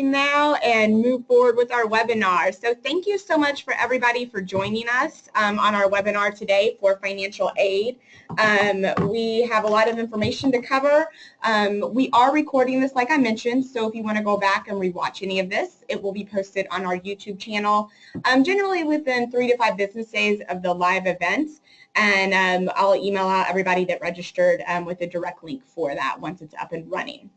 Now and move forward with our webinar. So thank you so much for everybody for joining us on our webinar today for financial aid. We have a lot of information to cover. We are recording this like I mentioned, so if you want to go back and rewatch any of this, it will be posted on our YouTube channel generally within 3 to 5 business days of the live event. And I'll email out everybody that registered with a direct link for that once it's up and running.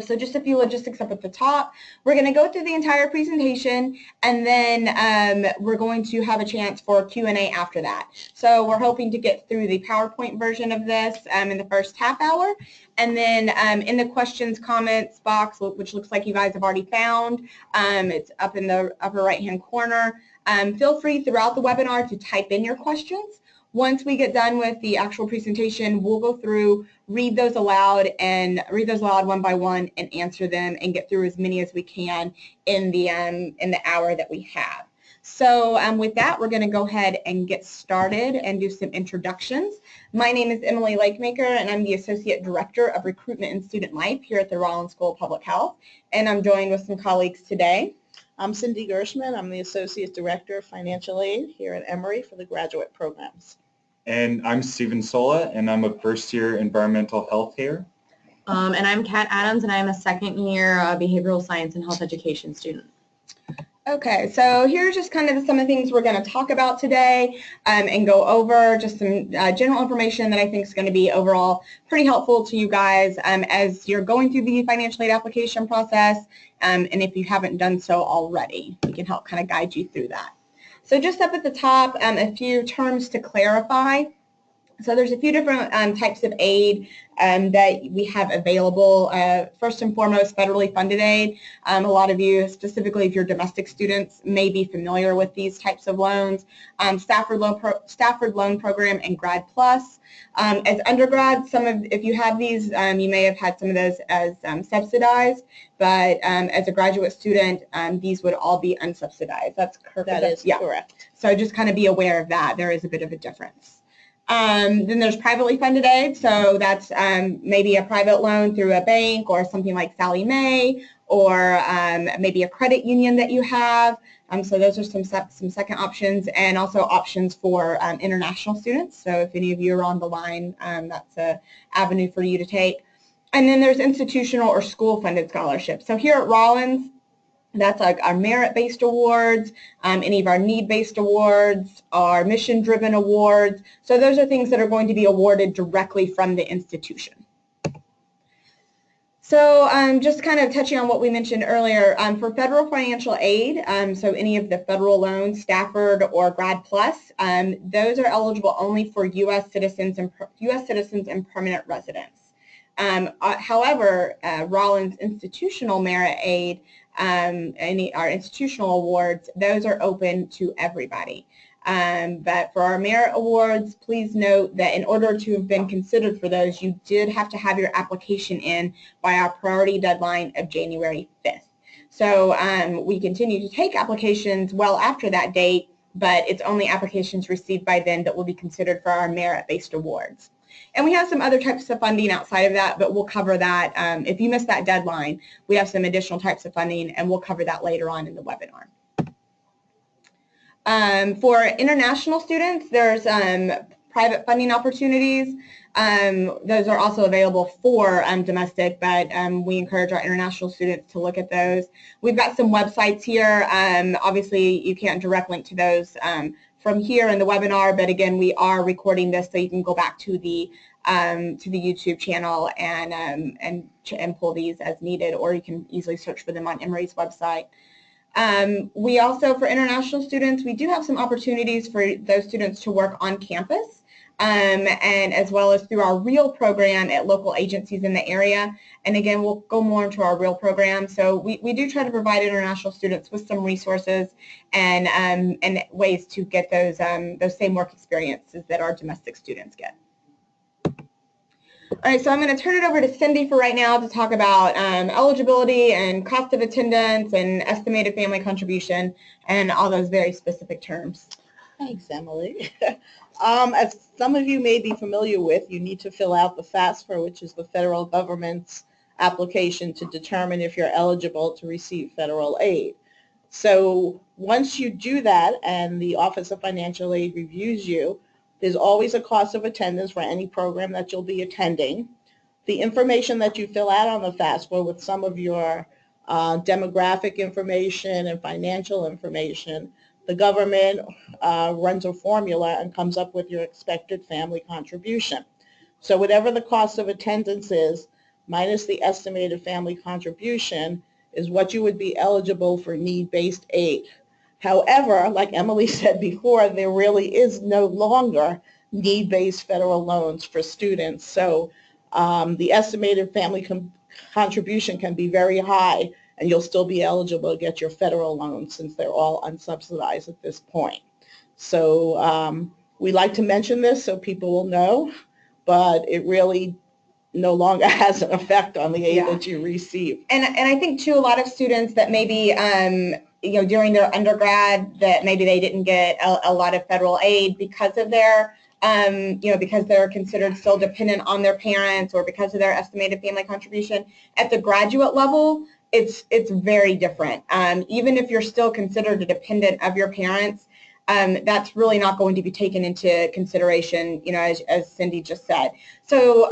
So just a few logistics up at the top. We're going to go through the entire presentation, and then we're going to have a chance for Q&A after that. So we're hoping to get through the PowerPoint version of this in the first half hour, and then in the questions, comments box, which looks like you guys have already found, it's up in the upper right-hand corner. Feel free throughout the webinar to type in your questions. Once we get done with the actual presentation, we'll go through, read those aloud one by one and answer them and get through as many as we can in the hour that we have. So with that, we're going to go ahead and get started and do some introductions. My name is Emily Lakemaker, and I'm the Associate Director of Recruitment and Student Life here at the Rollins School of Public Health, and I'm joined with some colleagues today. I'm Cindy Gershman. I'm the Associate Director of Financial Aid here at Emory for the graduate programs. And I'm Stephen Sola, and I'm a first-year environmental health here. And I'm Kat Adams, and I'm a second-year behavioral science and health education student. Okay, so here's just kind of some of the things we're going to talk about today and go over just some general information that I think is going to be overall pretty helpful to you guys as you're going through the financial aid application process, and if you haven't done so already, we can help kind of guide you through that. So just up at the top, a few terms to clarify. So there's a few different types of aid that we have available. First and foremost, federally funded aid. A lot of you, specifically if you're domestic students, may be familiar with these types of loans. Stafford Loan Program and Grad Plus. As undergrads, if you have these, you may have had some of those as subsidized, but as a graduate student, these would all be unsubsidized. That's correct. That is correct. So just kind of be aware of that. There is a bit of a difference. Then there's privately funded aid, so that's maybe a private loan through a bank or something like Sallie Mae, or maybe a credit union that you have. So those are some second options, and also options for international students. So if any of you are on the line, that's an avenue for you to take. And then there's institutional or school-funded scholarships. So here at Rollins, that's like our merit-based awards, any of our need-based awards, our mission-driven awards. So those are things that are going to be awarded directly from the institution. So just kind of touching on what we mentioned earlier, for federal financial aid, so any of the federal loans, Stafford or Grad Plus, those are eligible only for U.S. citizens and permanent residents. However, Rollins institutional merit aid, our institutional awards, those are open to everybody. But for our merit awards, please note that in order to have been considered for those, you did have to have your application in by our priority deadline of January 5th. So we continue to take applications well after that date, but it's only applications received by then that will be considered for our merit-based awards. And we have some other types of funding outside of that, but we'll cover that. If you missed that deadline, we have some additional types of funding, and we'll cover that later on in the webinar. For international students, there's private funding opportunities. Those are also available for domestic, but we encourage our international students to look at those. We've got some websites here. Obviously, you can't direct link to those from here in the webinar, but again, we are recording this so you can go back to the YouTube channel and pull these as needed, or you can easily search for them on Emory's website. We also, for international students, we do have some opportunities for those students to work on campus, and as well as through our REAL program at local agencies in the area. And again, we'll go more into our REAL program. So we do try to provide international students with some resources and ways to get those same work experiences that our domestic students get. All right, so I'm going to turn it over to Cindy for right now to talk about eligibility and cost of attendance and estimated family contribution and all those very specific terms. Thanks, Emily. As some of you may be familiar with, you need to fill out the FAFSA, which is the federal government's application to determine if you're eligible to receive federal aid. So once you do that and the Office of Financial Aid reviews you, there's always a cost of attendance for any program that you'll be attending. The information that you fill out on the FAFSA with some of your demographic information and financial information, the government runs a formula and comes up with your expected family contribution. So whatever the cost of attendance is, minus the estimated family contribution, is what you would be eligible for need-based aid. However, like Emily said before, there really is no longer need-based federal loans for students. So the estimated family contribution can be very high, and you'll still be eligible to get your federal loans since they're all unsubsidized at this point. So we like to mention this so people will know, but it really no longer has an effect on the aid that you receive. And I think too, a lot of students that maybe during their undergrad that maybe they didn't get a lot of federal aid because of their because they're considered still dependent on their parents or because of their estimated family contribution. At the graduate level, it's very different. Even if you're still considered a dependent of your parents, that's really not going to be taken into consideration, as Cindy just said. So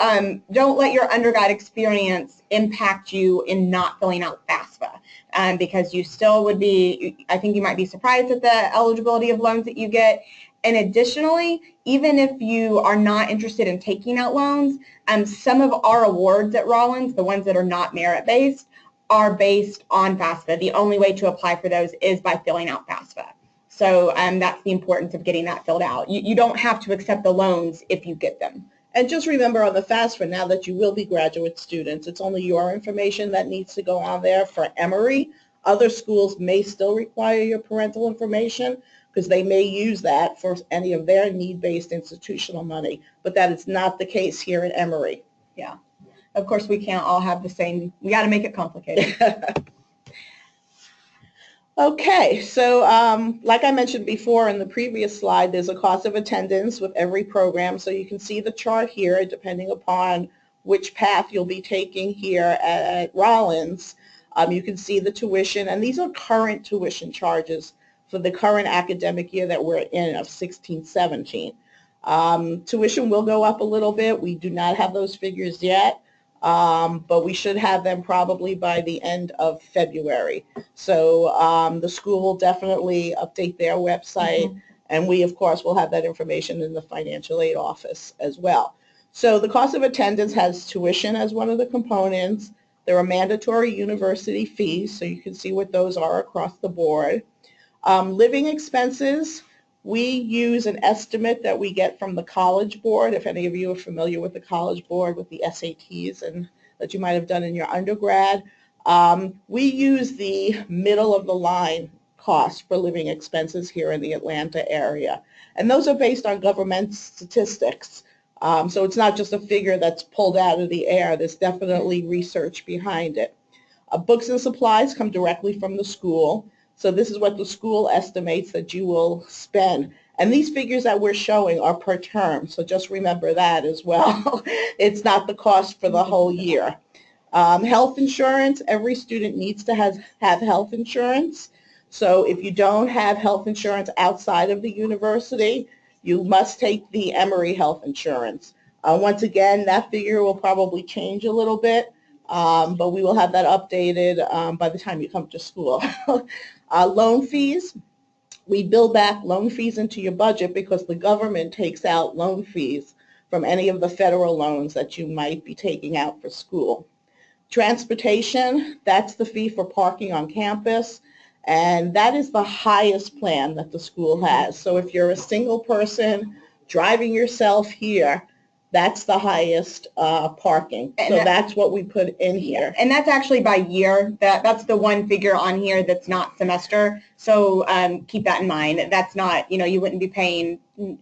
don't let your undergrad experience impact you in not filling out FAFSA, because you still would be, I think you might be surprised at the eligibility of loans that you get. And additionally, even if you are not interested in taking out loans, some of our awards at Rollins, the ones that are not merit-based, are based on FAFSA. The only way to apply for those is by filling out FAFSA. So that's the importance of getting that filled out. You don't have to accept the loans if you get them. And just remember on the FAFSA, now that you will be graduate students, it's only your information that needs to go on there. For Emory, other schools may still require your parental information because they may use that for any of their need-based institutional money, but that is not the case here at Emory. Yeah. Of course, we can't all have the same. We got to make it complicated. Okay, so like I mentioned before in the previous slide, there's a cost of attendance with every program. So you can see the chart here, depending upon which path you'll be taking here at Rollins. You can see the tuition, and these are current tuition charges for the current academic year that we're in of 16-17. Tuition will go up a little bit. We do not have those figures yet. But we should have them probably by the end of February. So the school will definitely update their website, and we, of course, will have that information in the financial aid office as well. So the cost of attendance has tuition as one of the components. There are mandatory university fees, so you can see what those are across the board. Living expenses, we use an estimate that we get from the College Board. If any of you are familiar with the College Board, with the SATs and that you might have done in your undergrad, we use the middle of the line cost for living expenses here in the Atlanta area. And those are based on government statistics. So it's not just a figure that's pulled out of the air. There's definitely research behind it. Books and supplies come directly from the school. So this is what the school estimates that you will spend. And these figures that we're showing are per term, so just remember that as well. It's not the cost for the whole year. Health insurance, every student needs to have health insurance. So if you don't have health insurance outside of the university, you must take the Emory health insurance. Once again, that figure will probably change a little bit, but we will have that updated by the time you come to school. Loan fees, we bill back loan fees into your budget because the government takes out loan fees from any of the federal loans that you might be taking out for school. Transportation, that's the fee for parking on campus, and that is the highest plan that the school has. So if you're a single person driving yourself here, that's the highest parking. So that's what we put in here. And that's actually by year. That's the one figure on here that's not semester. So keep that in mind. That's not, you wouldn't be paying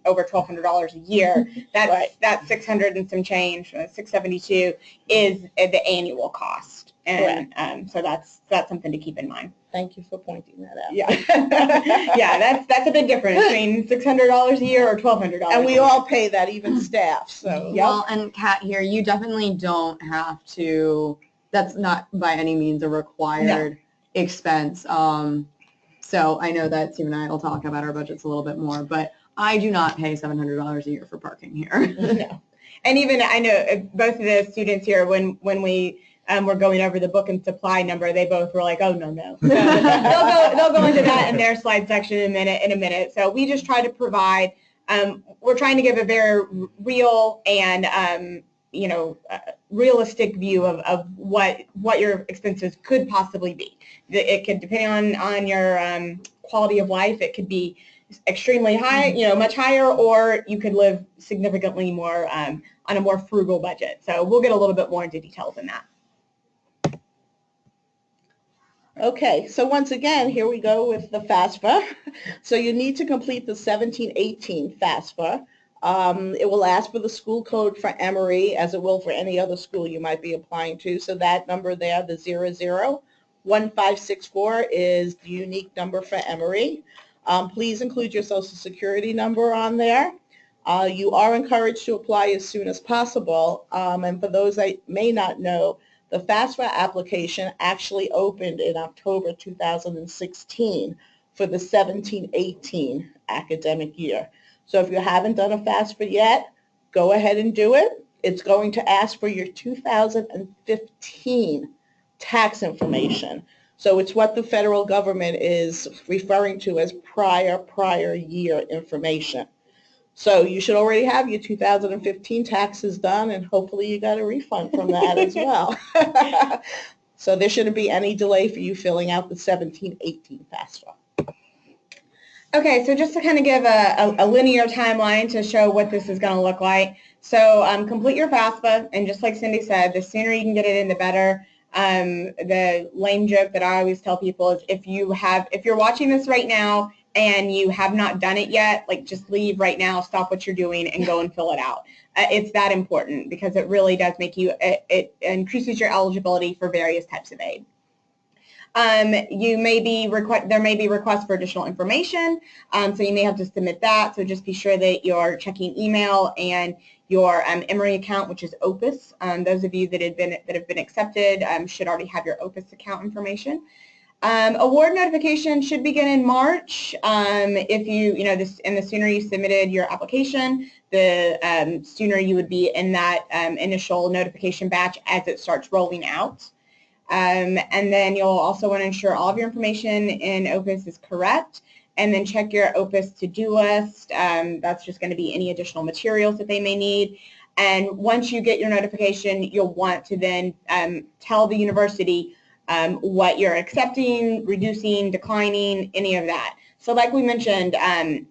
over $1,200 a year. That's Right. That 600 and some change, 672 is the annual cost. And so that's something to keep in mind. Thank you for pointing that out. Yeah. Yeah, that's a big difference between $600 a year or $1,200. And we all pay that, even staff. So Well, and Kat, here, you definitely don't have to that's not by any means a required expense. So I know that Steve and I will talk about our budgets a little bit more, but I do not pay $700 a year for parking here. No. And even I know both of the students here, when we were going over the book and supply number, they both were like, oh, no. They'll go into that in their slide section in a minute. So we just try to provide, we're trying to give a very real and, realistic view of what your expenses could possibly be. It could, depending on your quality of life, it could be extremely high, much higher, or you could live significantly more on a more frugal budget. So we'll get a little bit more into details in that. Okay, so once again, here we go with the FAFSA. So you need to complete the 17-18 FAFSA. It will ask for the school code for Emory, as it will for any other school you might be applying to. So that number there, the 001564, is the unique number for Emory. Please include your social security number on there. You are encouraged to apply as soon as possible. And for those that may not know, the FAFSA application actually opened in October 2016 for the 17-18 academic year. So if you haven't done a FAFSA yet, go ahead and do it. It's going to ask for your 2015 tax information. So it's what the federal government is referring to as prior year information. So you should already have your 2015 taxes done, and hopefully you got a refund from that as well. So there shouldn't be any delay for you filling out the 17-18 FAFSA. Okay, so just to kind of give a linear timeline to show what this is going to look like. So complete your FAFSA, and just like Cindy said, the sooner you can get it in, the better. The lame joke that I always tell people is if you're watching this right now and you have not done it yet, like just leave right now, stop what you're doing, and go and fill it out. It's that important because it really does make you, it increases your eligibility for various types of aid. There may be requests for additional information, so you may have to submit that. So just be sure that you're checking email and your Emory account, which is Opus. Those of you that have been accepted should already have your Opus account information. Award notification should begin in March. If the sooner you submitted your application, the sooner you would be in that initial notification batch as it starts rolling out. And then you'll also want to ensure all of your information in Opus is correct, and then check your Opus to-do list. That's just going to be any additional materials that they may need. And once you get your notification, you'll want to then tell the university what you're accepting, reducing, declining, any of that. So like we mentioned,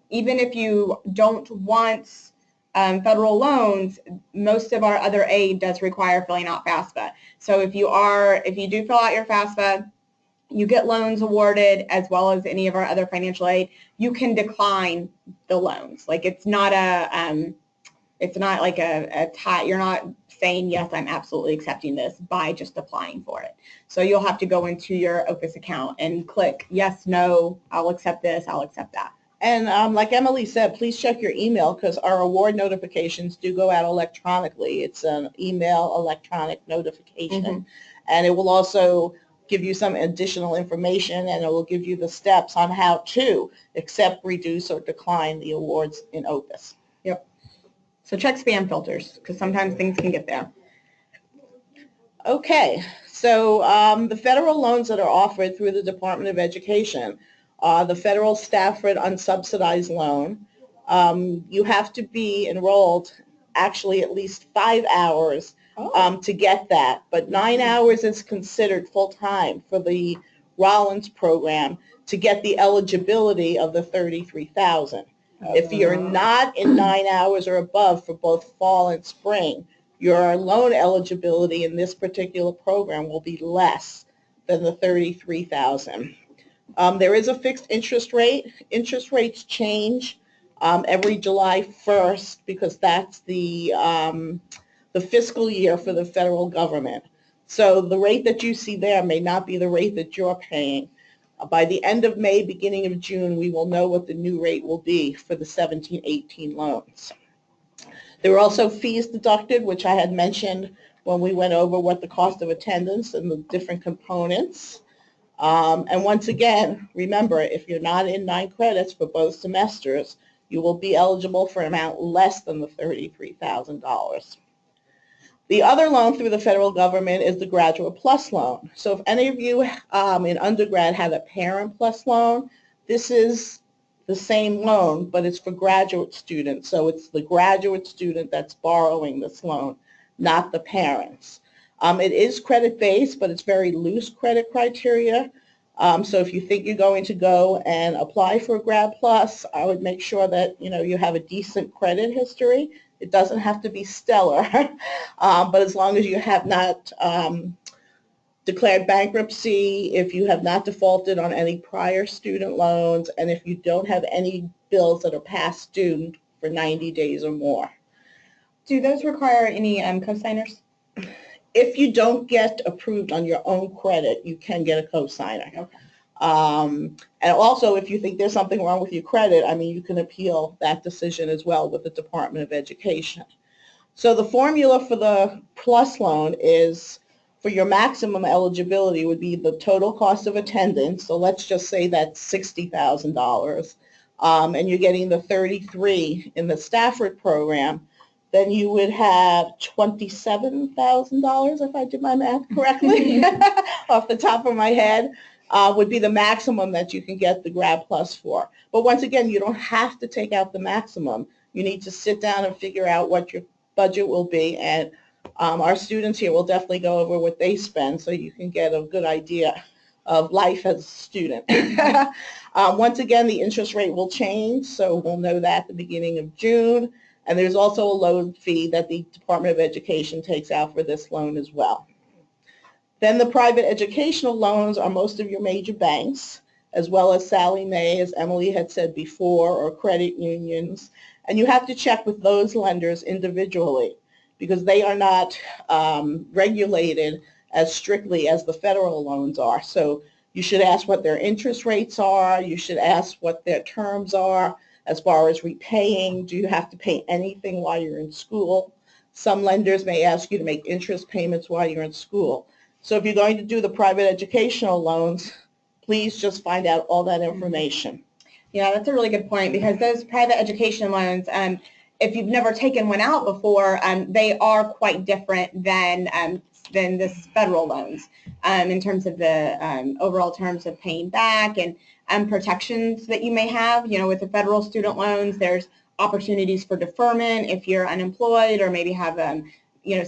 even if you don't want federal loans, most of our other aid does require filling out FAFSA. So if you do fill out your FAFSA, you get loans awarded as well as any of our other financial aid, you can decline the loans. Like it's not like a tie. You're not saying, yes, I'm absolutely accepting this by just applying for it. So you'll have to go into your Opus account and click yes, no, I'll accept this, I'll accept that. And like Emily said, please check your email because our award notifications do go out electronically. It's an email electronic notification. Mm-hmm. And it will also give you some additional information, and it will give you the steps on how to accept, reduce, or decline the awards in Opus. Yep. So check spam filters because sometimes things can get there. Okay. So the federal loans that are offered through the Department of Education, the federal Stafford Unsubsidized loan, you have to be enrolled actually at least 5 hours to get that, but 9 hours is considered full-time for the Rollins program to get the eligibility of the $33,000. If you're not in 9 hours or above for both fall and spring, your loan eligibility in this particular program will be less than the $33,000. There is a fixed interest rate. Interest rates change every July 1st because that's the fiscal year for the federal government. So the rate that you see there may not be the rate that you're paying. By the end of May, beginning of June, we will know what the new rate will be for the 17-18 loans. There were also fees deducted, which I had mentioned when we went over what the cost of attendance and the different components. And once again, remember, if you're not in 9 credits for both semesters, you will be eligible for an amount less than the $33,000. The other loan through the federal government is the Graduate Plus loan. So if any of you in undergrad had a Parent Plus loan, this is the same loan, but it's for graduate students. So it's the graduate student that's borrowing this loan, not the parents. It is credit-based, but it's very loose credit criteria. So if you think you're going to go and apply for a Grad Plus, I would make sure that you have a decent credit history. It doesn't have to be stellar, but as long as you have not declared bankruptcy, if you have not defaulted on any prior student loans, and if you don't have any bills that are past due for 90 days or more. Do those require any co-signers? If you don't get approved on your own credit, you can get a co-signer. Okay. And also, if you think there's something wrong with your credit, you can appeal that decision as well with the Department of Education. So the formula for the Plus loan is, for your maximum eligibility would be the total cost of attendance. So let's just say that's $60,000, and you're getting the 33 in the Stafford program. Then you would have $27,000, if I did my math correctly, off the top of my head, would be the maximum that you can get the Grad Plus for. But once again, you don't have to take out the maximum. You need to sit down and figure out what your budget will be, and our students here will definitely go over what they spend so you can get a good idea of life as a student. Once again, the interest rate will change, so we'll know that at the beginning of June. And there's also a loan fee that the Department of Education takes out for this loan as well. Then the private educational loans are most of your major banks, as well as Sallie Mae, as Emily had said before, or credit unions. And you have to check with those lenders individually because they are not regulated as strictly as the federal loans are. So you should ask what their interest rates are. You should ask what their terms are. As far as repaying, do you have to pay anything while you're in school? Some lenders may ask you to make interest payments while you're in school. So if you're going to do the private educational loans, please just find out all that information. Yeah, that's a really good point, because those private education loans, if you've never taken one out before, they are quite different than this federal loans in terms of the overall terms of paying back and protections that you may have. With the federal student loans, there's opportunities for deferment if you're unemployed or maybe have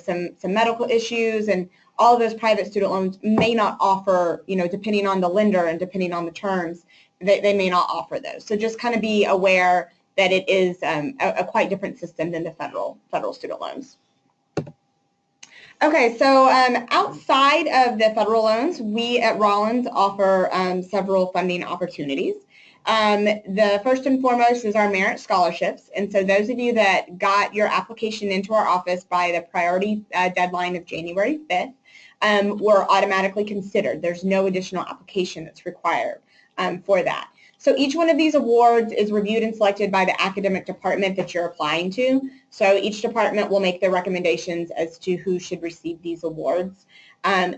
some medical issues, and all of those private student loans may not offer, depending on the lender and depending on the terms, they may not offer those. So just kind of be aware that it is a quite different system than the federal student loans. Okay, so outside of the federal loans, we at Rollins offer several funding opportunities. The first and foremost is our merit scholarships. And so those of you that got your application into our office by the priority deadline of January 5th were automatically considered. There's no additional application that's required for that. So each one of these awards is reviewed and selected by the academic department that you're applying to. So each department will make their recommendations as to who should receive these awards.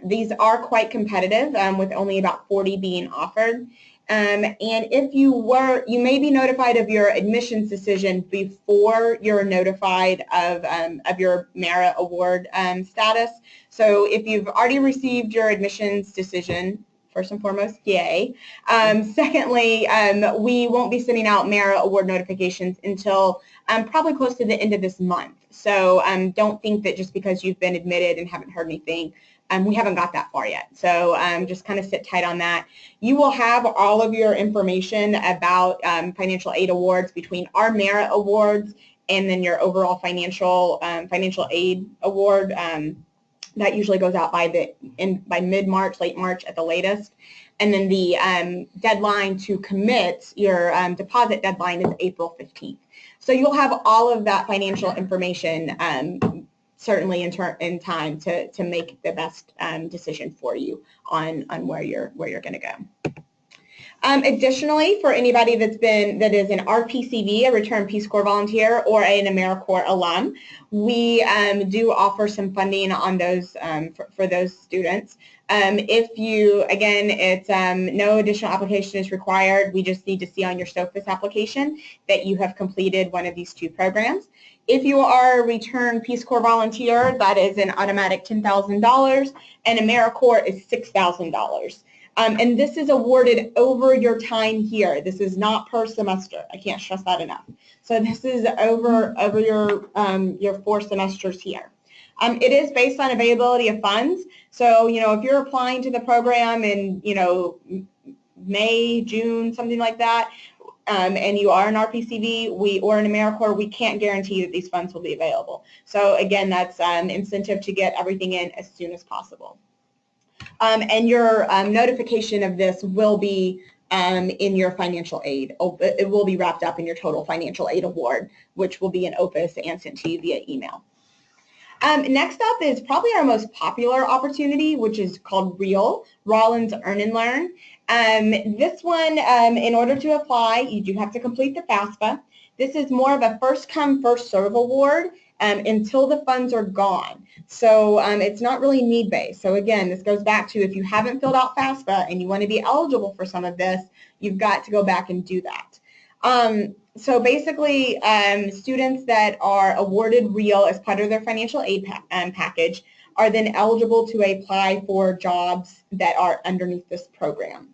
These are quite competitive, with only about 40 being offered. And if you may be notified of your admissions decision before you're notified of your merit award status. So if you've already received your admissions decision, first and foremost, yay. Secondly, we won't be sending out merit award notifications until probably close to the end of this month. So don't think that just because you've been admitted and haven't heard anything, we haven't got that far yet. So just kind of sit tight on that. You will have all of your information about financial aid awards between our merit awards and then your overall financial aid award. That usually goes out by mid-March, late March at the latest. And then the deadline to commit, your deposit deadline, is April 15th. So you'll have all of that financial information certainly in time to make the best decision for you on where you're going to go. Additionally, for anybody that is an RPCV, a Return Peace Corps volunteer, or an AmeriCorps alum, we do offer some funding on those for those students. If you, again, it's no additional application is required. We just need to see on your SOFIS application that you have completed one of these two programs. If you are a Return Peace Corps volunteer, that is an automatic $10,000, and AmeriCorps is $6,000. And this is awarded over your time here. This is not per semester. I can't stress that enough. So this is over your 4 semesters here. It is based on availability of funds. So, if you're applying to the program in, May, June, something like that, and you are an RPCV or an AmeriCorps, we can't guarantee that these funds will be available. So again, that's an incentive to get everything in as soon as possible. And your notification of this will be in your financial aid. It will be wrapped up in your total financial aid award, which will be in Opus and sent to you via email. Next up is probably our most popular opportunity, which is called REAL, Rollins Earn and Learn. This one, in order to apply, you do have to complete the FAFSA. This is more of a first come, first serve award until the funds are gone. So it's not really need-based. So again, this goes back to if you haven't filled out FAFSA and you want to be eligible for some of this, you've got to go back and do that. So basically, students that are awarded REAL as part of their financial aid package are then eligible to apply for jobs that are underneath this program.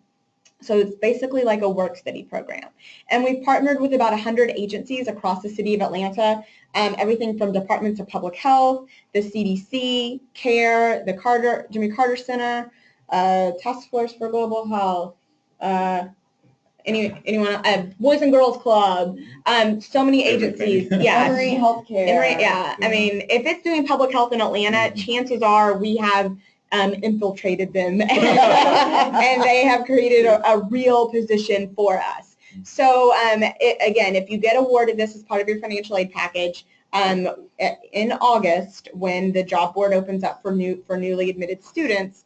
So it's basically like a work-study program. And we've partnered with about 100 agencies across the city of Atlanta, everything from departments of public health, the CDC, CARE, the Jimmy Carter Center, Task Force for Global Health, anyone, Boys and Girls Club, so many agencies. Yeah. Emory Healthcare. Emory, yeah. I mean, if it's doing public health in Atlanta, chances are we have infiltrated them and they have created a real position for us. So again, if you get awarded this as part of your financial aid package, in August, when the job board opens up for newly admitted students,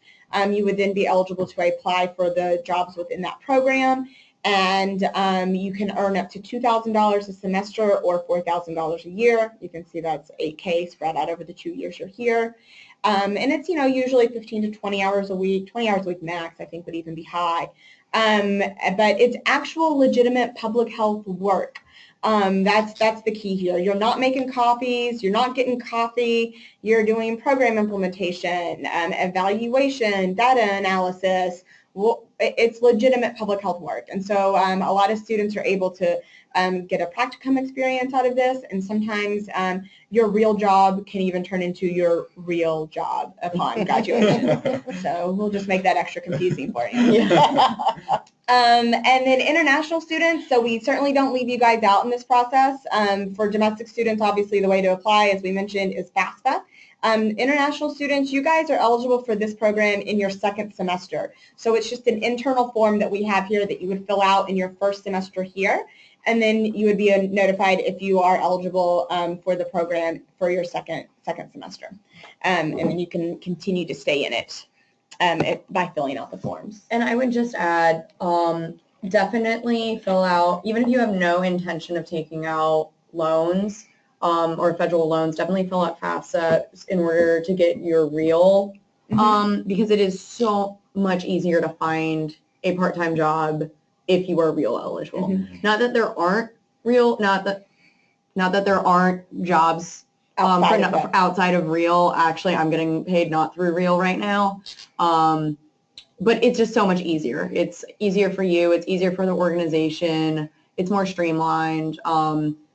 you would then be eligible to apply for the jobs within that program. And you can earn up to $2,000 a semester or $4,000 a year. You can see that's $8K spread out over the 2 years you're here. And it's, usually 15 to 20 hours a week, 20 hours a week max, I think would even be high. But it's actual legitimate public health work. That's the key here. You're not making copies, you're not getting coffee, you're doing program implementation, evaluation, data analysis. Well, it's legitimate public health work. And so a lot of students are able to get a practicum experience out of this, and sometimes your real job can even turn into your real job upon graduation. So we'll just make that extra confusing for you. Yeah. And then international students, so we certainly don't leave you guys out in this process. For domestic students, obviously the way to apply, as we mentioned, is FAFSA. International students, you guys are eligible for this program in your second semester. So it's just an internal form that we have here that you would fill out in your first semester here, and then you would be notified if you are eligible for the program for your second semester. And then you can continue to stay in it by filling out the forms. And I would just add, definitely fill out, even if you have no intention of taking out loans, or federal loans, definitely fill out FAFSA in order to get your REAL, because it is so much easier to find a part-time job if you are REAL eligible. Not that there aren't not that there aren't jobs outside of REAL. Actually, I'm getting paid not through REAL right now. But it's just so much easier. It's easier for you. It's easier for the organization. It's more streamlined.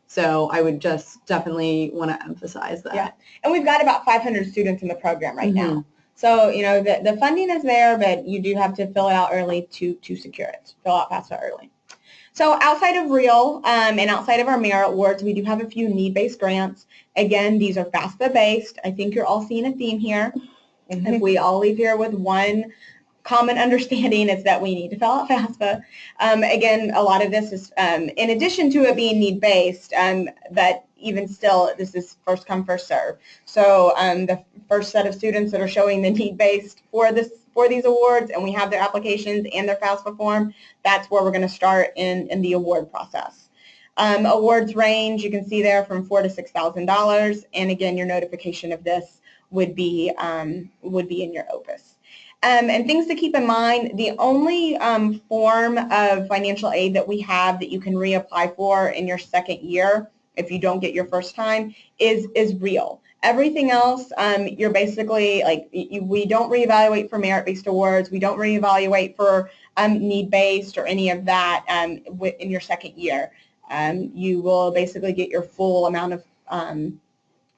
So I would just definitely want to emphasize that. Yeah, and we've got about 500 students in the program right now. So, the funding is there, but you do have to fill it out early to secure it. Fill out FAFSA early. So outside of REAL and outside of our merit awards, we do have a few need-based grants. Again, these are FAFSA-based. I think you're all seeing a theme here. If we all leave here with one common understanding, is that we need to fill out FAFSA. Again, a lot of this is, in addition to it being need-based, but even still, this is first come, first serve. So the first set of students that are showing the need-based for this for these awards and we have their applications and their FAFSA form, that's where we're going to start in the award process. Awards range, you can see there, from $4,000 to $6,000, and again, your notification of this would be in your OPUS. And things to keep in mind, the only form of financial aid that we have that you can reapply for in your second year, if you don't get your first time, is REAL. Everything else, you're basically, like, we don't reevaluate for merit-based awards, we don't reevaluate for need-based or any of that in your second year. You will basically get your full amount of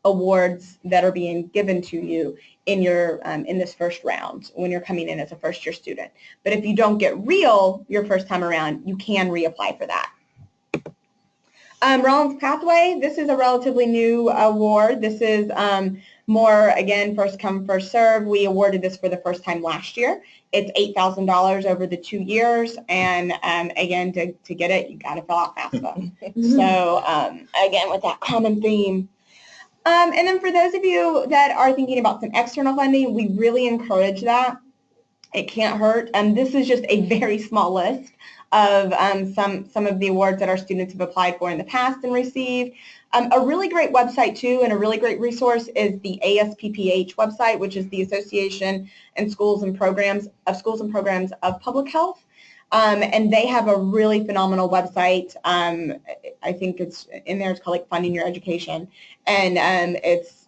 awards that are being given to you in your in this first round when you're coming in as a first-year student. But if you don't get REAL your first time around, you can reapply for that. Rollins Pathway, this is a relatively new award. This is more, again, first come, first serve. We awarded this for the first time last year. It's $8,000 over the 2 years, and again, to get it, you got to fill out FAFSA. So again, with that common theme. And then for those of you that are thinking about some external funding, we really encourage that. It can't hurt. This is just a very small list of some of the awards that our students have applied for in the past and received. A really great website too, and a really great resource is the ASPPH website, which is the Association and Schools and Programs of Public Health. And they have a really phenomenal website. I think it's in there, it's called like Funding Your Education. And it's,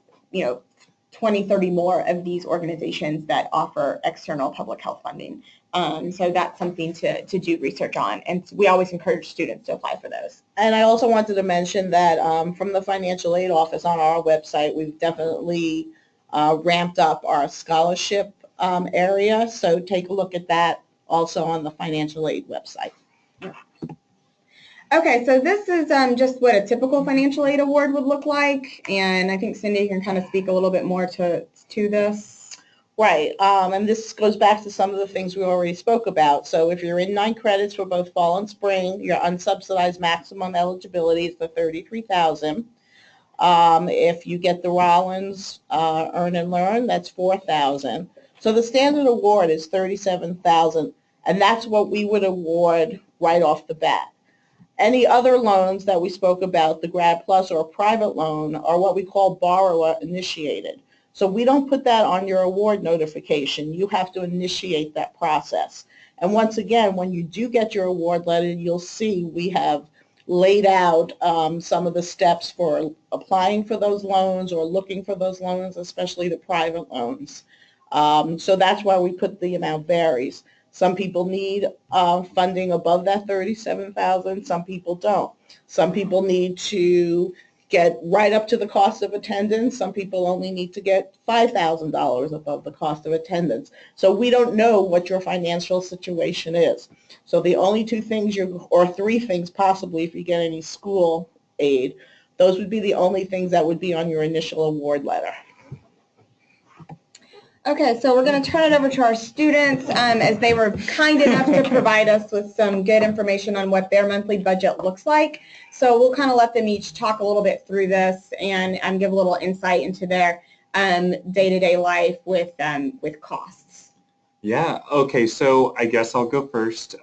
20, 30 more of these organizations that offer external public health funding. So that's something to do research on. And we always encourage students to apply for those. And I also wanted to mention that from the Financial Aid Office on our website, we've definitely ramped up our scholarship area. So take a look at that also on the Financial Aid website. Okay, so this is just what a typical financial aid award would look like, and I think Cindy can kind of speak a little bit more to this. Right, and this goes back to some of the things we already spoke about. So if you're in 9 credits for both fall and spring, your unsubsidized maximum eligibility is the $33,000. If you get the Rollins Earn and Learn, that's $4,000. So the standard award is $37,000, and that's what we would award right off the bat. Any other loans that we spoke about, the Grad Plus or a private loan, are what we call borrower initiated. So we don't put that on your award notification. You have to initiate that process. And once again, when you do get your award letter, you'll see we have laid out some of the steps for applying for those loans or looking for those loans, especially the private loans. So that's why we put the amount varies. Some people need funding above that $37,000. Some people don't. Some people need to get right up to the cost of attendance. Some people only need to get $5,000 above the cost of attendance. So we don't know what your financial situation is. So the only 2 things or 3 things possibly, if you get any school aid, those would be the only things that would be on your initial award letter. Okay, so we're going to turn it over to our students as they were kind enough to provide us with some good information on what their monthly budget looks like. So we'll kind of let them each talk a little bit through this and give a little insight into their day-to-day life with costs. Yeah, okay, so I guess I'll go first.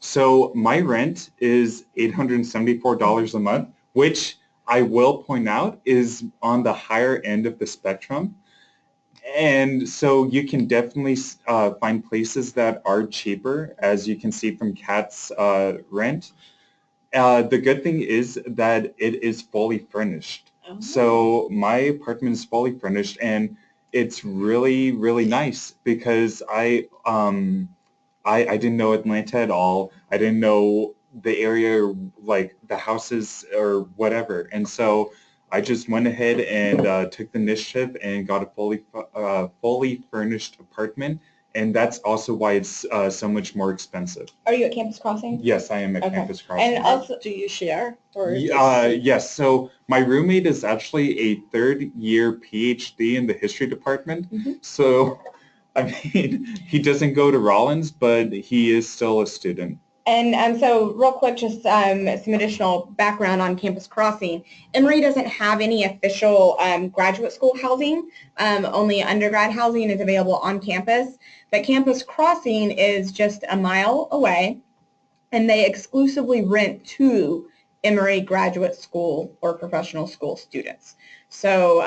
So my rent is $874 a month, which I will point out is on the higher end of the spectrum. And so you can definitely find places that are cheaper, as you can see from Kat's rent. The good thing is that it is fully furnished. Oh. So my apartment is fully furnished, and it's really, really nice because I didn't know Atlanta at all. I didn't know the area, like the houses or whatever. And so I just went ahead and took the initiative and got a fully furnished apartment, and that's also why it's so much more expensive. Are you at Campus Crossing? Yes, I am at Campus Crossing. And also, do you share? Or yes, so my roommate is actually a 3rd-year PhD in the history department, so I mean, he doesn't go to Rollins, but he is still a student. And so real quick, just some additional background on Campus Crossing. Emory doesn't have any official graduate school housing. Only undergrad housing is available on campus. But Campus Crossing is just a mile away, and they exclusively rent to Emory graduate school or professional school students. So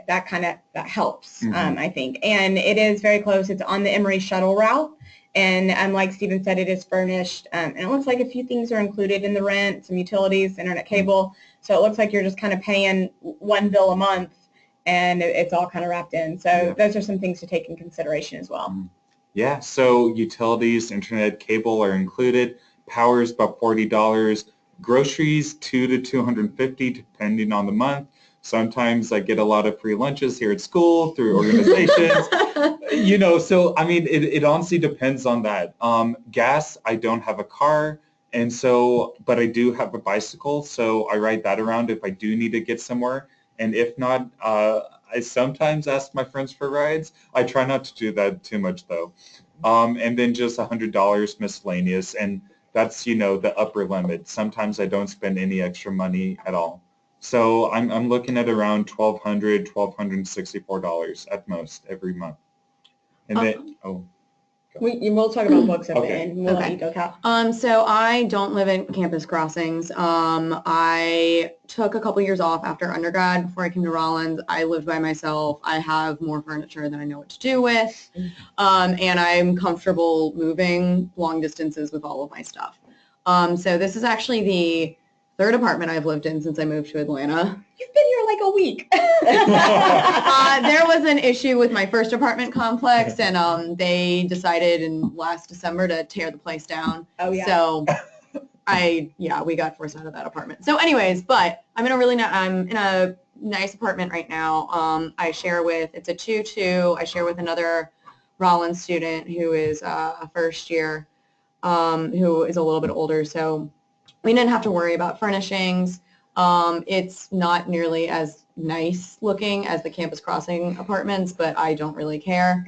that helps, I think. And it is very close. It's on the Emory shuttle route. And like Stephen said, it is furnished. And it looks like a few things are included in the rent, some utilities, internet cable. So it looks like you're just kind of paying one bill a month, and it's all kind of wrapped in. So those are some things to take in consideration as well. Yeah, so utilities, internet cable are included. Power is about $40. Groceries, $200 to $250 depending on the month. Sometimes I get a lot of free lunches here at school through organizations. So I mean, it honestly depends on that. Gas, I don't have a car, and so, but I do have a bicycle, so I ride that around if I do need to get somewhere. And if not, I sometimes ask my friends for rides. I try not to do that too much though. And then just $100 miscellaneous, and that's, the upper limit. Sometimes I don't spend any extra money at all. So I'm looking at around $1,200, $1,264 at most every month. And then, We'll talk about books at the Okay. end. We'll let you go, Cal. So I don't live in Campus Crossings. I took a couple years off after undergrad before I came to Rollins. I lived by myself. I have more furniture than I know what to do with. And I'm comfortable moving long distances with all of my stuff. So this is actually the third apartment I've lived in since I moved to Atlanta. You've been here like a week. There was an issue with my first apartment complex, and they decided in last December to tear the place down. Oh, yeah. So we got forced out of that apartment. So anyways, but I'm in a nice apartment right now. It's a 2-2. I share with another Rollins student who is a first year, who is a little bit older. So we didn't have to worry about furnishings. It's not nearly as nice looking as the Campus Crossing apartments, but I don't really care.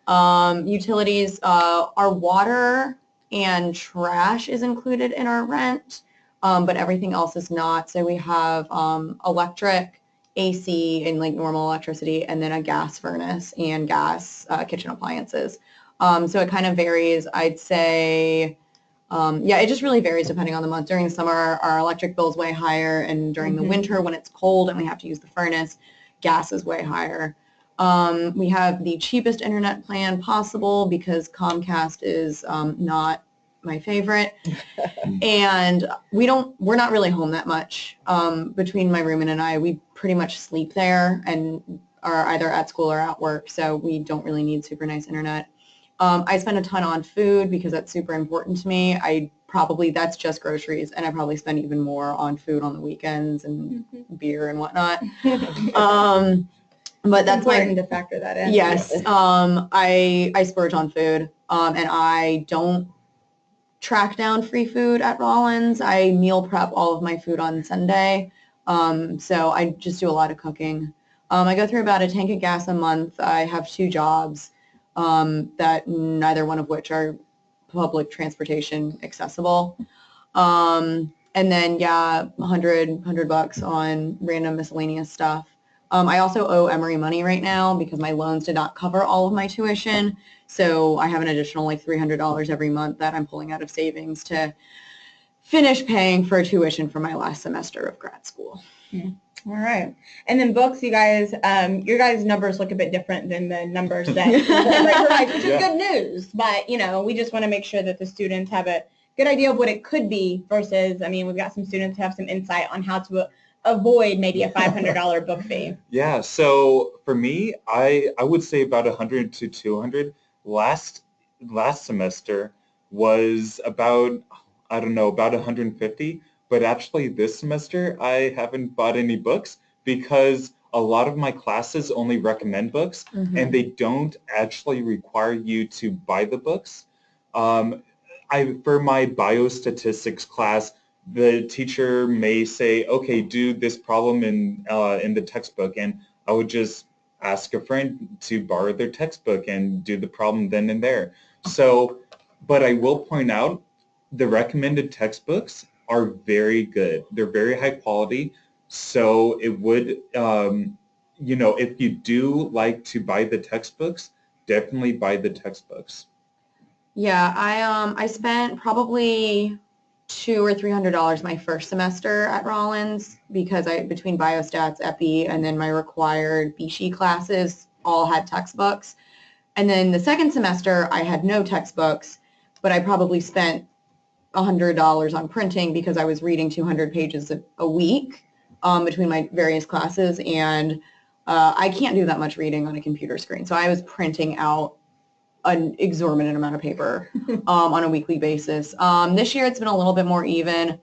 Utilities, our water and trash is included in our rent, but everything else is not. So we have electric, AC, and like normal electricity, and then a gas furnace and gas kitchen appliances. So it kind of varies. I'd say, it just really varies depending on the month. During the summer, our electric bill is way higher, and during the winter, when it's cold and we have to use the furnace, gas is way higher. We have the cheapest internet plan possible because Comcast is not my favorite, and we're not really home that much. Between my roommate and I, we pretty much sleep there and are either at school or at work, so we don't really need super nice internet. I spend a ton on food because that's super important to me. That's just groceries, and I probably spend even more on food on the weekends and beer and whatnot. But that's important to factor that in. Yes. I splurge on food, and I don't track down free food at Rollins. I meal prep all of my food on Sunday, so I just do a lot of cooking. I go through about a tank of gas a month. I have 2 jobs. That neither one of which are public transportation accessible. And then, $100 on random miscellaneous stuff. I also owe Emory money right now because my loans did not cover all of my tuition. So I have an additional like $300 every month that I'm pulling out of savings to finish paying for tuition for my last semester of grad school. All right. And then books, you guys, your guys' numbers look a bit different than the numbers that Emory provides, which is good news. But, we just want to make sure that the students have a good idea of what it could be versus, we've got some students who have some insight on how to avoid maybe a $500 book fee. Yeah, so for me, I would say about 100 to 200. Last semester was about, about 150. But actually this semester, I haven't bought any books because a lot of my classes only recommend books and they don't actually require you to buy the books. For my biostatistics class, the teacher may say, okay, do this problem in the textbook, and I would just ask a friend to borrow their textbook and do the problem then and there. So, but I will point out, the recommended textbooks are very good. They're very high quality. So it would, you know, if you do like to buy the textbooks, definitely buy the textbooks. Yeah, I spent probably $200 or $300 my first semester at Rollins because between biostats, epi, and then my required BShe classes all had textbooks. And then the second semester I had no textbooks, but I probably spent $100 on printing because I was reading 200 pages a week between my various classes, and I can't do that much reading on a computer screen. So I was printing out an exorbitant amount of paper on a weekly basis. This year it's been a little bit more even.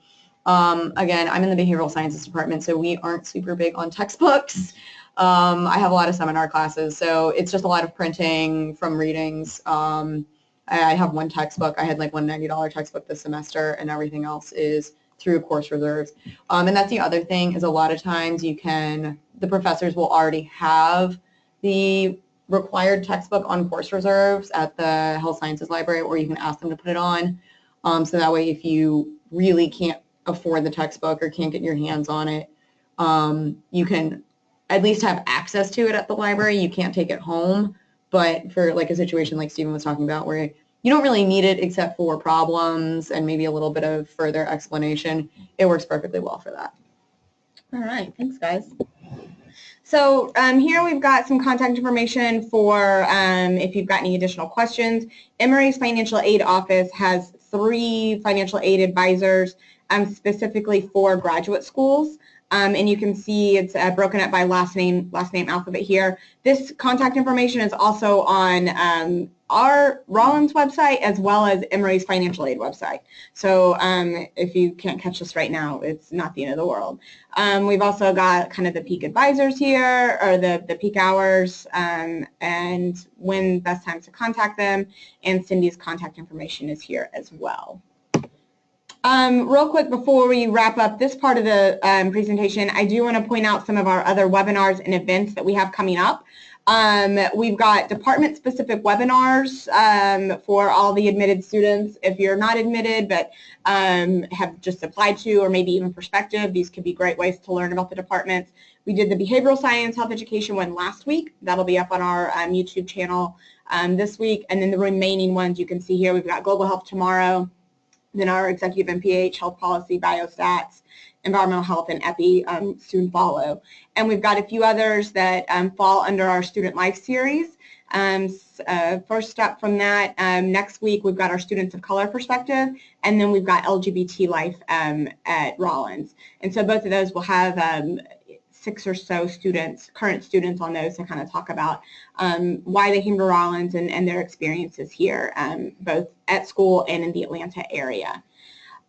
Again, I'm in the behavioral sciences department, so we aren't super big on textbooks. I have a lot of seminar classes, so it's just a lot of printing from readings. I have one textbook. I had like one $90 textbook this semester, and everything else is through course reserves. And that's the other thing is a lot of times the professors will already have the required textbook on course reserves at the health sciences library, or you can ask them to put it on. So that way if you really can't afford the textbook or can't get your hands on it, you can at least have access to it at the library. You can't take it home, but for like a situation like Stephen was talking about where you don't really need it except for problems and maybe a little bit of further explanation, it works perfectly well for that. All right, thanks guys. So here we've got some contact information for if you've got any additional questions. Emory's Financial Aid Office has 3 financial aid advisors specifically for graduate schools. And you can see it's broken up by last name alphabet here. This contact information is also on our Rollins website as well as Emory's financial aid website. So if you can't catch us right now, it's not the end of the world. We've also got kind of the peak advisors here, or the peak hours, and when best times to contact them, and Cindy's contact information is here as well. Real quick before we wrap up this part of the presentation, I do want to point out some of our other webinars and events that we have coming up. We've got department-specific webinars for all the admitted students. If you're not admitted but have just applied to, or maybe even prospective, these could be great ways to learn about the departments. We did the behavioral science health education one last week. That'll be up on our YouTube channel this week. And then the remaining ones you can see here. We've got global health tomorrow. Then our executive MPH, health policy, biostats, environmental health, and EPI soon follow. And we've got a few others that fall under our student life series. First up from that, next week we've got our students of color perspective, and then we've got LGBT life at Rollins. And so both of those will have 6 or so students, current students on those, to kind of talk about why they came to Rollins and their experiences here, both at school and in the Atlanta area.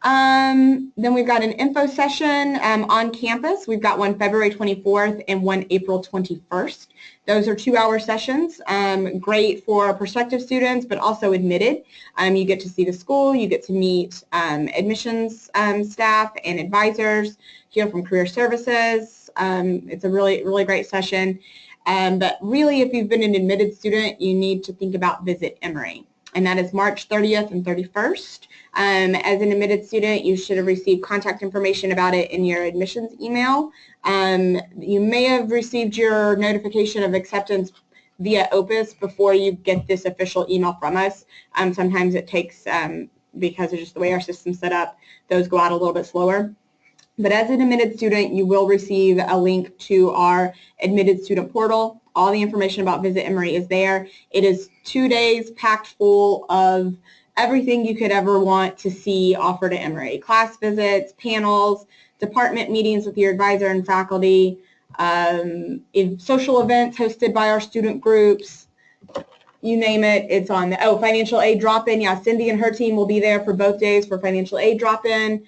Then we've got an info session on campus. We've got one February 24th and one April 21st. Those are 2-hour sessions, great for prospective students, but also admitted. You get to see the school, you get to meet admissions staff and advisors, hear from career services. It's a really great session. But really, if you've been an admitted student, you need to think about Visit Emory. And that is March 30th and 31st. As an admitted student, you should have received contact information about it in your admissions email. You may have received your notification of acceptance via Opus before you get this official email from us. Sometimes it takes, because of just the way our system's set up, those go out a little bit slower. But as an admitted student, you will receive a link to our admitted student portal. All the information about Visit Emory is there. It is 2 days packed full of everything you could ever want to see offered at Emory. Class visits, panels, department meetings with your advisor and faculty, social events hosted by our student groups, you name it, it's on the, financial aid drop-in. Yeah, Cindy and her team will be there for both days for financial aid drop-in.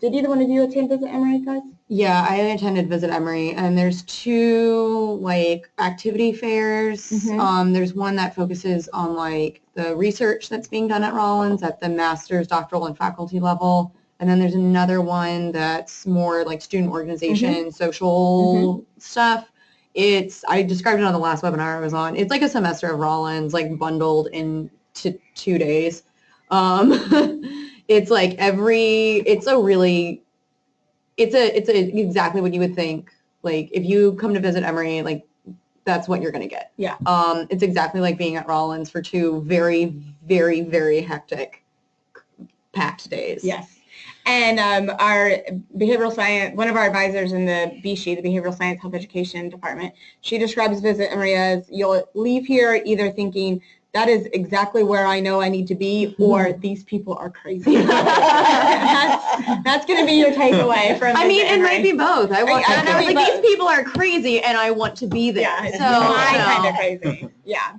Did either one of you attend Visit Emory, guys? Yeah, I attended Visit Emory, and there's 2 like activity fairs. There's one that focuses on like the research that's being done at Rollins at the master's, doctoral, and faculty level, and then there's another one that's more like student organization, social stuff. I described it on the last webinar I was on. It's like a semester of Rollins, like bundled into 2 days. it's like it's exactly what you would think. Like if you come to visit Emory, like that's what you're going to get. Yeah. It's exactly like being at Rollins for 2 very, very, very hectic, packed days. Yes. And our behavioral science, one of our advisors in the BSHE, the Behavioral Science Health Education Department, she describes Visit Emory as you'll leave here either thinking, that is exactly where I know I need to be, or these people are crazy. That's going to be your takeaway from I mean, Visit it Emory. might be both. I walked in and I was like, both. these people are crazy and I want to be there. Yeah, so, kind of crazy. Yeah.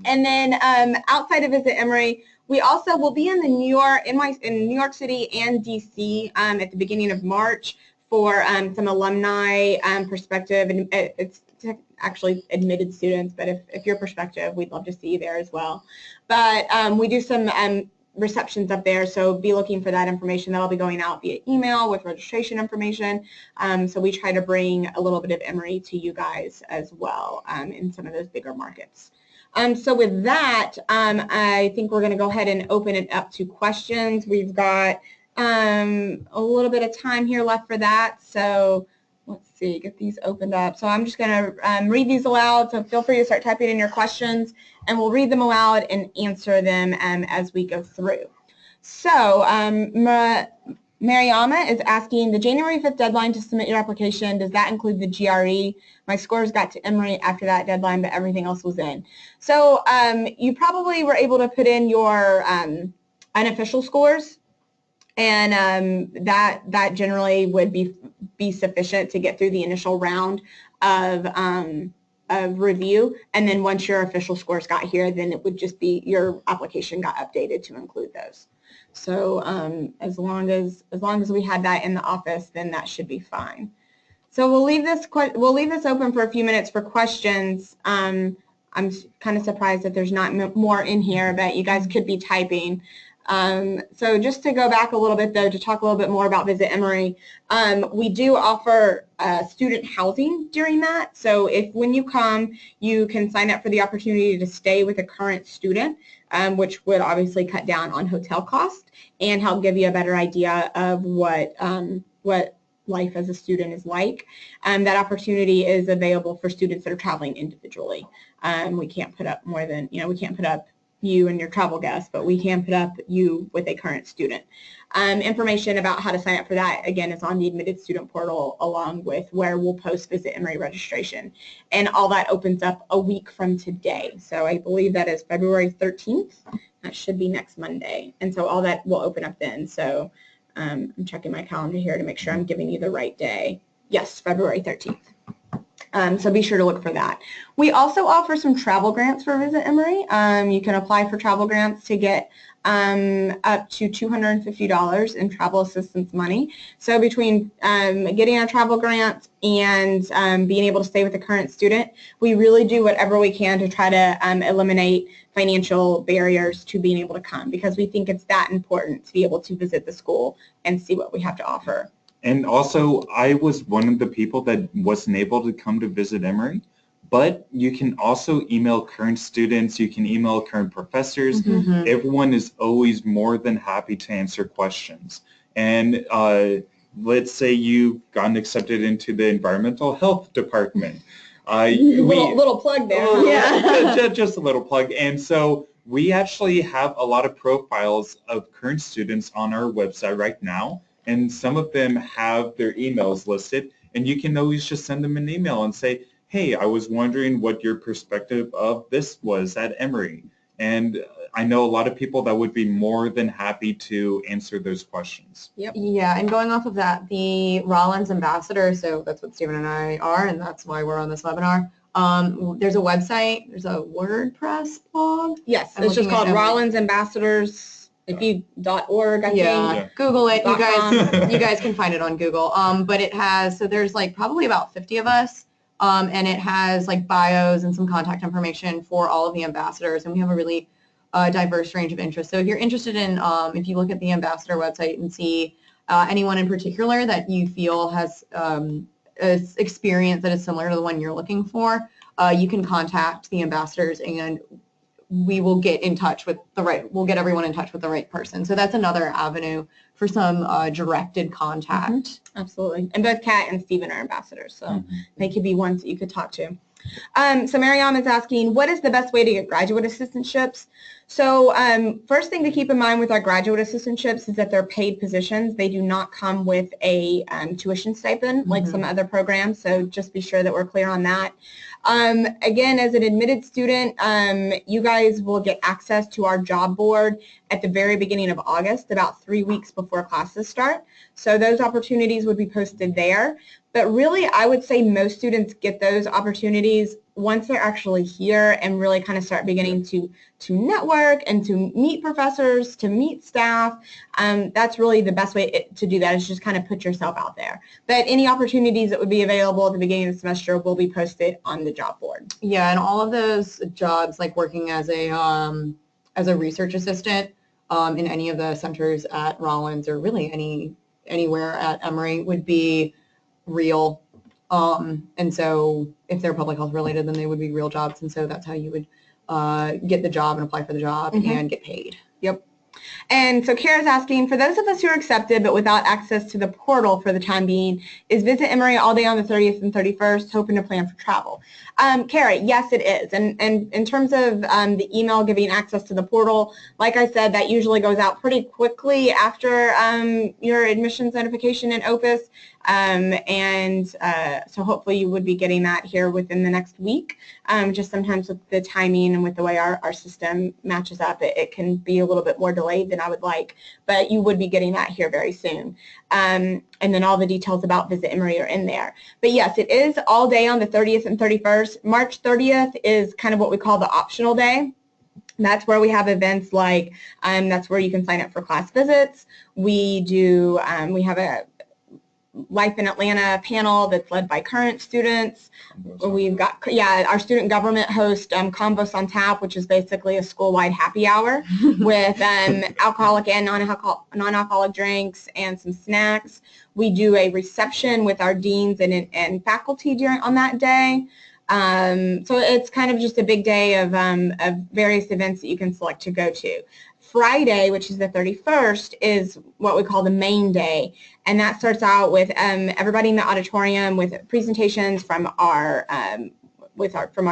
And then outside of Visit Emory, we also will be in the New York City and DC at the beginning of March for some alumni perspective, and it's actually admitted students, but if you're prospective, we'd love to see you there as well. But we do some receptions up there, so be looking for that information. That'll be going out via email with registration information. So we try to bring a little bit of Emory to you guys as well in some of those bigger markets. So with that, I think we're going to go ahead and open it up to questions. We've got a little bit of time here left for that. So let's see, get these opened up. So I'm just going to read these aloud. So feel free to start typing in your questions, and we'll read them aloud and answer them as we go through. So Mariama is asking, the January 5th deadline to submit your application, does that include the GRE? My scores got to Emory after that deadline, but everything else was in. So you probably were able to put in your unofficial scores, and that generally would be sufficient to get through the initial round of review. And then once your official scores got here, then it would just be your application got updated to include those. So as long as we had that in the office, then that should be fine. So we'll leave this open for a few minutes for questions. I'm kind of surprised that there's not more in here, but you guys could be typing. So just to go back a little bit, though, to talk a little bit more about Visit Emory, we do offer student housing during that. So when you come, you can sign up for the opportunity to stay with a current student, which would obviously cut down on hotel costs and help give you a better idea of what life as a student is like. That opportunity is available for students that are traveling individually. We can't put up more than, we can't put up you and your travel guests, but we can put up you with a current student. Information about how to sign up for that, again, is on the admitted student portal, along with where we'll post Visit Emory registration. And all that opens up a week from today. So I believe that is February 13th. That should be next Monday. And so all that will open up then. So I'm checking my calendar here to make sure I'm giving you the right day. Yes, February 13th. So be sure to look for that. We also offer some travel grants for Visit Emory. You can apply for travel grants to get up to $250 in travel assistance money. So between getting a travel grant and being able to stay with a current student, we really do whatever we can to try to eliminate financial barriers to being able to come, because we think it's that important to be able to visit the school and see what we have to offer. And also, I was one of the people that wasn't able to come to Visit Emory, but you can also email current students, you can email current professors. Mm-hmm. Everyone is always more than happy to answer questions. And let's say you've gotten accepted into the environmental health department. Little plug there. Yeah. Just a little plug. And so we actually have a lot of profiles of current students on our website right now. And some of them have their emails listed, and you can always just send them an email and say, hey, I was wondering what your perspective of this was at Emory. And I know a lot of people that would be more than happy to answer those questions. Yep. Yeah, and going off of that, the Rollins ambassador, so that's what Stephen and I are, and that's why we're on this webinar. There's a website, there's a WordPress blog. Yes, it's just called Rollins Ambassadors. .org, I think. Google it. You guys can find it on Google. But it has, so there's like probably about 50 of us, and it has like bios and some contact information for all of the ambassadors, and we have a really diverse range of interests. So if you're interested in, if you look at the ambassador website and see anyone in particular that you feel has experience that is similar to the one you're looking for, you can contact the ambassadors, and we will get in touch with we'll get everyone in touch with the right person. So that's another avenue for some directed contact. Mm-hmm. Absolutely. And both Kat and Stephen are ambassadors, so they could be ones that you could talk to. So Mariam is asking, what is the best way to get graduate assistantships? So first thing to keep in mind with our graduate assistantships is that they're paid positions. They do not come with a tuition stipend like some other programs, so just be sure that we're clear on that. Again, as an admitted student, you guys will get access to our job board at the very beginning of August, about 3 weeks before classes start. So those opportunities would be posted there. But really, I would say most students get those opportunities once they're actually here and really kind of start beginning to network and to meet professors, to meet staff. That's really the best way to do that, is just kind of put yourself out there. But any opportunities that would be available at the beginning of the semester will be posted on the job board. Yeah, and all of those jobs, like working as a research assistant in any of the centers at Rollins, or really anywhere at Emory, would be real. And so if they're public health related, then they would be real jobs. And so that's how you would get the job and apply for the job and get paid. Yep. And so Kara's asking, for those of us who are accepted but without access to the portal for the time being, is Visit Emory all day on the 30th and 31st, hoping to plan for travel? Kara, yes, it is. And in terms of the email giving access to the portal, like I said, that usually goes out pretty quickly after your admissions notification in Opus. So hopefully you would be getting that here within the next week. Just sometimes with the timing and with the way our system matches up, it can be a little bit more delayed than I would like, but you would be getting that here very soon. And then all the details about Visit Emory are in there. But yes, it is all day on the 30th and 31st. March 30th is kind of what we call the optional day. That's where we have events like, that's where you can sign up for class visits. We have a Life in Atlanta panel that's led by current students. We've got, our student government host Combos on Tap, which is basically a school-wide happy hour with alcoholic and non-alcoholic drinks and some snacks. We do a reception with our deans and faculty on that day. So it's kind of just a big day of various events that you can select to go to. Friday, which is the 31st, is what we call the main day, and that starts out with everybody in the auditorium with presentations from our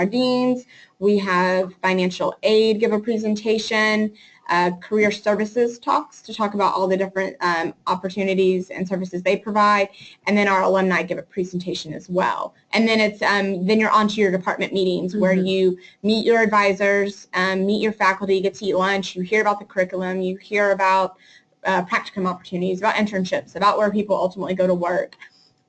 deans. We have financial aid give a presentation, career services talks to talk about all the different opportunities and services they provide, and then our alumni give a presentation as well. And then it's then you're on to your department meetings where you meet your advisors, meet your faculty, get to eat lunch, you hear about the curriculum, you hear about practicum opportunities, about internships, about where people ultimately go to work.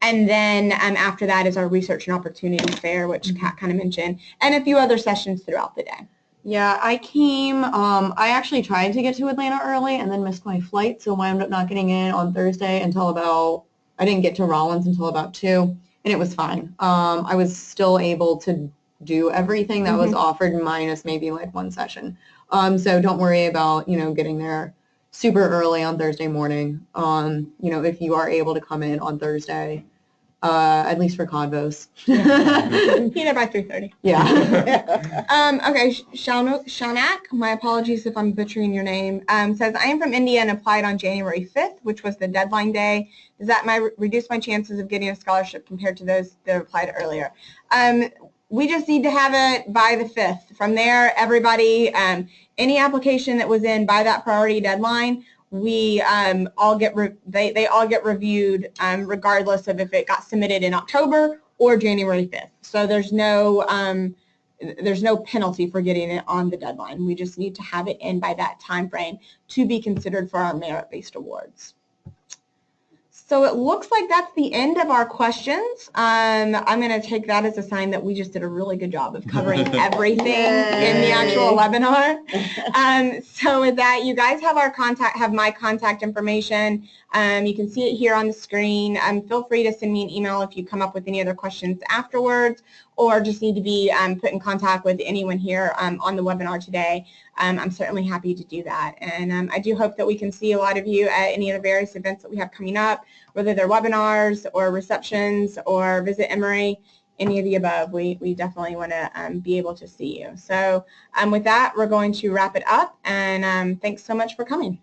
And then after that is our research and opportunity fair, which Kat kind of mentioned, and a few other sessions throughout the day. Yeah, I came, I actually tried to get to Atlanta early and then missed my flight, so I wound up not getting in on Thursday until I didn't get to Rollins until about 2, and it was fine. I was still able to do everything that was offered minus maybe like one session. So don't worry about, getting there super early on Thursday morning. If you are able to come in on Thursday, at least for convos. Be there by 3:30. Yeah. Okay, Shaunak, my apologies if I'm butchering your name, says, I am from India and applied on January 5th, which was the deadline day. Does that reduce my chances of getting a scholarship compared to those that applied earlier? We just need to have it by the 5th. From there, everybody, any application that was in by that priority deadline, we all get they all get reviewed regardless of if it got submitted in October or January 5th. So there's no penalty for getting it on the deadline. We just need to have it in by that time frame to be considered for our merit-based awards. So it looks like that's the end of our questions. I'm going to take that as a sign that we just did a really good job of covering everything in the actual webinar. So with that, you guys have my contact information. You can see it here on the screen. Feel free to send me an email if you come up with any other questions afterwards, or just need to be put in contact with anyone here on the webinar today. I'm certainly happy to do that. And I do hope that we can see a lot of you at any of the various events that we have coming up, whether they're webinars or receptions or Visit Emory. any of the above, we definitely want to be able to see you. So with that, we're going to wrap it up, and thanks so much for coming.